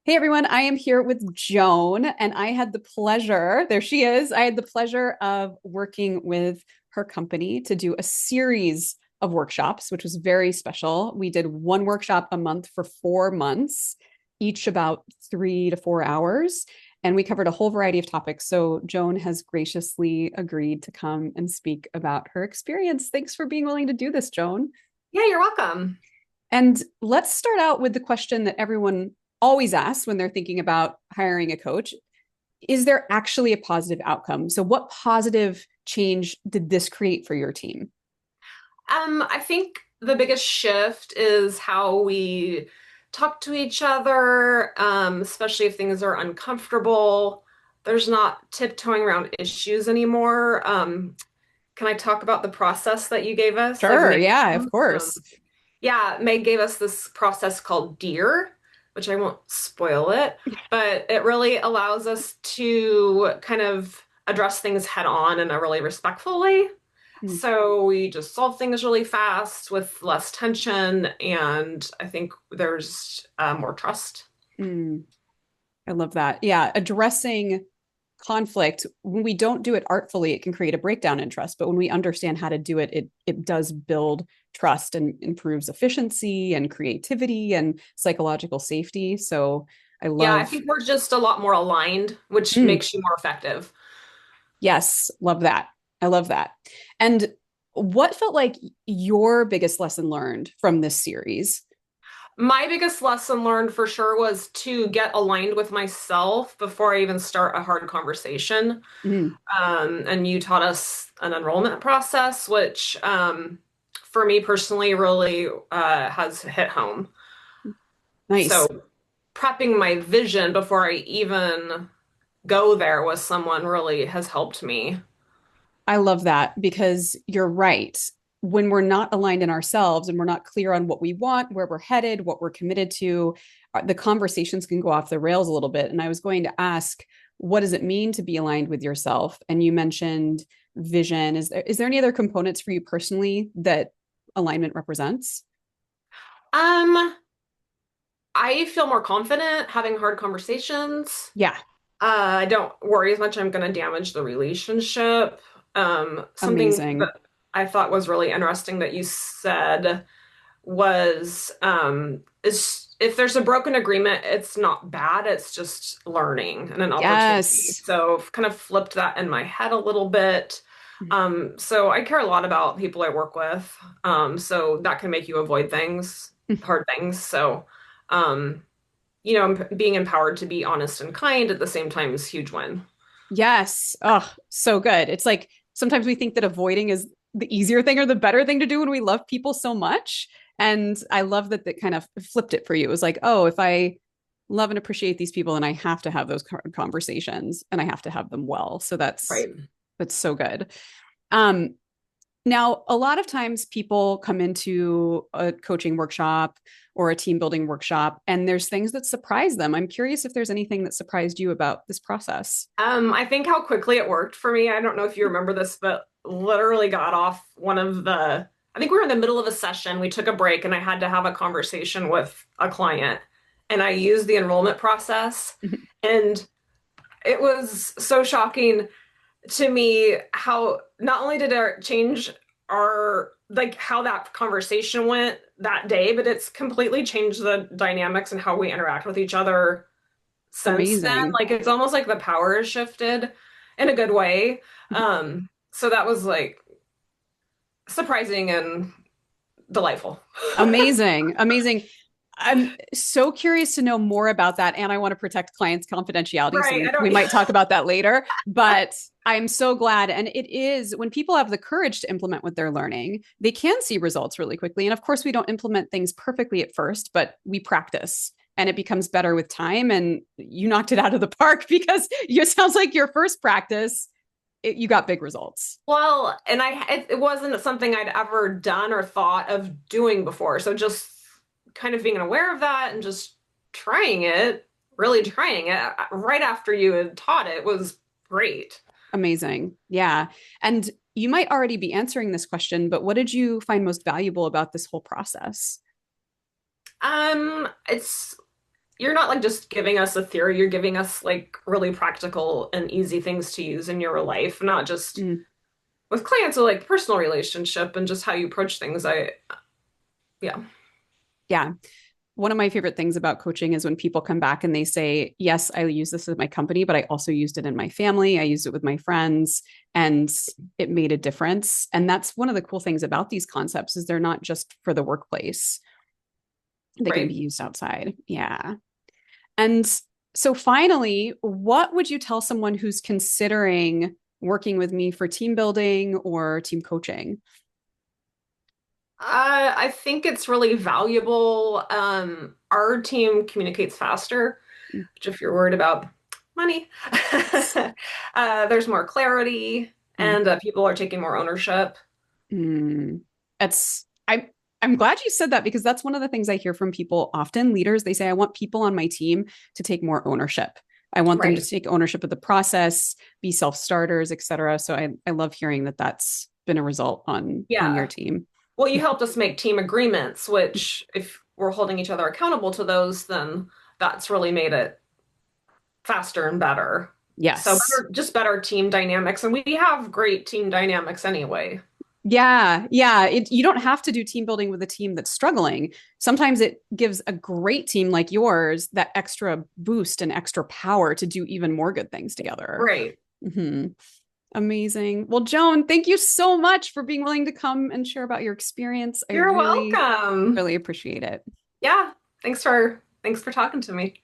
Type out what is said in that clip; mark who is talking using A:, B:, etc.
A: Hey everyone, I am here with Joan, and I had the pleasure, there she is, I had the pleasure of working with her company to do a series of workshops, which was very special. We did one workshop a month for 4 months, each about 3 to 4 hours, and we covered a whole variety of topics. So Joan has graciously agreed to come and speak about her experience. Thanks for being willing to do this, Joan.
B: Yeah, you're welcome.
A: And let's start out with the question that everyone always asks when they're thinking about hiring a coach. Is there actually a positive outcome? So, what positive change did this create for your team?
B: I think the biggest shift is how we talk to each other, especially if things are uncomfortable. There's not tiptoeing around issues anymore. Can I talk about the process that you gave us? Like
A: Sure.
B: Meg,
A: Yeah, of course.
B: yeah, Meg gave us this process called DEAR, which I won't spoil it, but it really allows us to kind of address things head on in a really respectful way.
A: Mm,
B: So we just solve things really fast with less tension, and I think there's more trust.
A: mm, I love that. Yeah, addressing conflict, when we don't do it artfully, it can create a breakdown in trust. But when we understand how to do it, it does build trust and improves efficiency and creativity and psychological safety. So I
B: Yeah, I
A: love,
B: think we're just a lot more aligned, which
A: mm,
B: makes you more effective.
A: yes, love that. I love that. And what felt like your biggest lesson learned from this series?
B: My biggest lesson learned for sure was to get aligned with myself before I even start a hard conversation.
A: Mm,
B: And you taught us an enrollment process, which for me personally really has hit home.
A: nice.
B: So prepping my vision before I even go there with someone really has helped me.
A: I love that because you're right. When we're not aligned in ourselves and we're not clear on what we want, where we're headed, what we're committed to, the conversations can go off the rails a little bit. And I was going to ask, what does it mean to be aligned with yourself? And you mentioned vision. Is there any other components for you personally that alignment represents?
B: Um, I feel more confident having hard conversations.
A: Yeah,
B: I don't worry as much I'm going to damage the relationship. Something
A: amazing.
B: that I thought was really interesting that you said was is if there's a broken agreement, it's not bad, it's just learning and an opportunity.
A: Yes.
B: So I've kind of flipped that in my head a little bit. So I care a lot about people I work with. So that can make you avoid things, hard things. So um, being empowered to be honest and kind at the same time is a huge win.
A: Yes. Oh, so good. It's like sometimes we think that avoiding is the easier thing or the better thing to do when we love people so much. And I love that that kind of flipped it for you. It was like, oh, if I love and appreciate these people, and I have to have those conversations and I have to have them well. So that's
B: Right.
A: that's so good. Um, Now, a lot of times people come into a coaching workshop or a team building workshop, and there's things that surprise them. I'm curious if there's anything that surprised you about this process.
B: I think how quickly it worked for me. I don't know if you remember this, but literally got off one of I think we were in the middle of a session. We took a break and I had to have a conversation with a client. And I used the enrollment process. And it was so shocking to me how not only did it change our, like, how that conversation went that day, but it's completely changed the dynamics and how we interact with each other since then.
A: Amazing.
B: Like it's almost like the power has shifted in a good way. So that was like surprising and delightful.
A: Amazing. Amazing. I'm so curious to know more about that. And I want to protect clients' confidentiality. So
B: Right.
A: we,
B: I
A: we
B: don't,
A: might talk about that later. But I'm so glad. And it is when people have the courage to implement what they're learning, they can see results really quickly. And of course, we don't implement things perfectly at first, but we practice and it becomes better with time. And you knocked it out of the park because it sounds like your first practice, you got big results.
B: well, and it wasn't something I'd ever done or thought of doing before. So just kind of being aware of that and just trying it, really trying it right after you had taught it was great.
A: Amazing. Yeah. And you might already be answering this question, but what did you find most valuable about this whole process?
B: It's you're not like just giving us a theory, you're giving us like really practical and easy things to use in your life, not just
A: Mm,
B: with clients, so like personal relationship and just how you approach things. Yeah,
A: yeah. One of my favorite things about coaching is when people come back and they say, yes, I use this at my company, but I also used it in my family. I used it with my friends and it made a difference. And that's one of the cool things about these concepts is they're not just for the workplace. They can be
B: right.
A: used outside. Yeah. And so finally, what would you tell someone who's considering working with me for team building or team coaching?
B: I think it's really valuable. Our team communicates faster, which if you're worried about money, there's more clarity
A: Mm.
B: and people are taking more ownership.
A: Mm. That's I'm glad you said that because that's one of the things I hear from people often, leaders. They say, I want people on my team to take more ownership. I want them to
B: Right.
A: take ownership of the process, be self-starters, et cetera. So I love hearing that that's been a result on your
B: Yeah.
A: team.
B: Well, you helped us make team agreements, which if we're holding each other accountable to those, then that's really made it faster and better. So
A: Yes.
B: better, just better team dynamics. And we have great team dynamics anyway.
A: Yeah, yeah. You don't have to do team building with a team that's struggling. Sometimes it gives a great team like yours that extra boost and extra power to do even more good things together.
B: Right.
A: Mhm. Amazing. Well, Joan, thank you so much for being willing to come and share about your experience. I
B: You're
A: really,
B: welcome.
A: really appreciate it.
B: Yeah. Thanks for talking to me.